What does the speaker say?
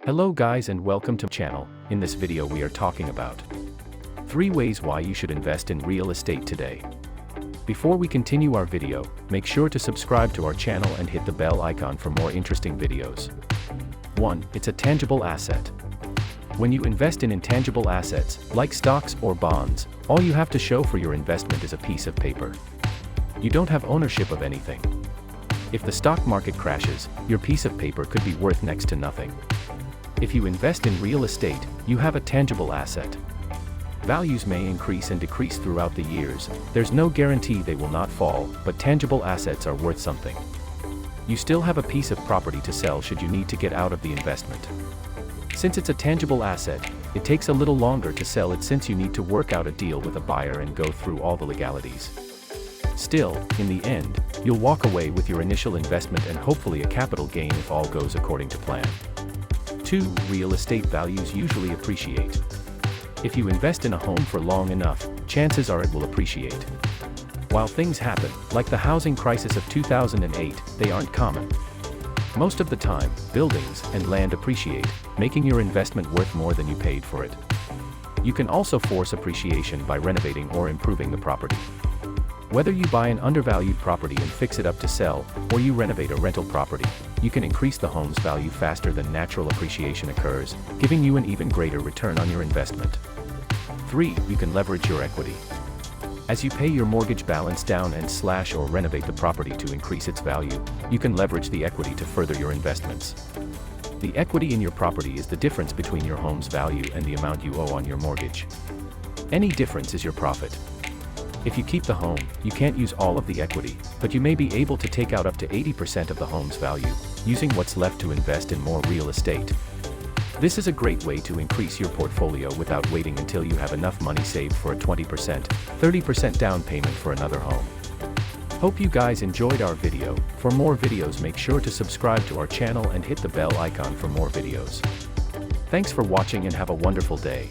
Hello guys and welcome to the channel. In this video we are talking about 3 ways why you should invest in real estate today. Before we continue our video, make sure to subscribe to our channel and hit the bell icon for more interesting videos. 1. It's a tangible asset. When you invest in intangible assets, like stocks or bonds, all you have to show for your investment is a piece of paper. You don't have ownership of anything. If the stock market crashes, your piece of paper could be worth next to nothing. If you invest in real estate, you have a tangible asset. Values may increase and decrease throughout the years, there's no guarantee they will not fall, but tangible assets are worth something. You still have a piece of property to sell should you need to get out of the investment. Since it's a tangible asset, it takes a little longer to sell it since you need to work out a deal with a buyer and go through all the legalities. Still, in the end, you'll walk away with your initial investment and hopefully a capital gain if all goes according to plan. 2. Real estate values usually appreciate. If you invest in a home for long enough, chances are it will appreciate. While things happen, like the housing crisis of 2008, they aren't common. Most of the time, buildings and land appreciate, making your investment worth more than you paid for it. You can also force appreciation by renovating or improving the property. Whether you buy an undervalued property and fix it up to sell, or you renovate a rental property, you can increase the home's value faster than natural appreciation occurs, giving you an even greater return on your investment. 3. You can leverage your equity. As you pay your mortgage balance down and slash or renovate the property to increase its value, you can leverage the equity to further your investments. The equity in your property is the difference between your home's value and the amount you owe on your mortgage. Any difference is your profit. If you keep the home, you can't use all of the equity, but you may be able to take out up to 80% of the home's value, using what's left to invest in more real estate. This is a great way to increase your portfolio without waiting until you have enough money saved for a 20%, 30% down payment for another home. Hope you guys enjoyed our video. For more videos, make sure to subscribe to our channel and hit the bell icon for more videos. Thanks for watching and have a wonderful day.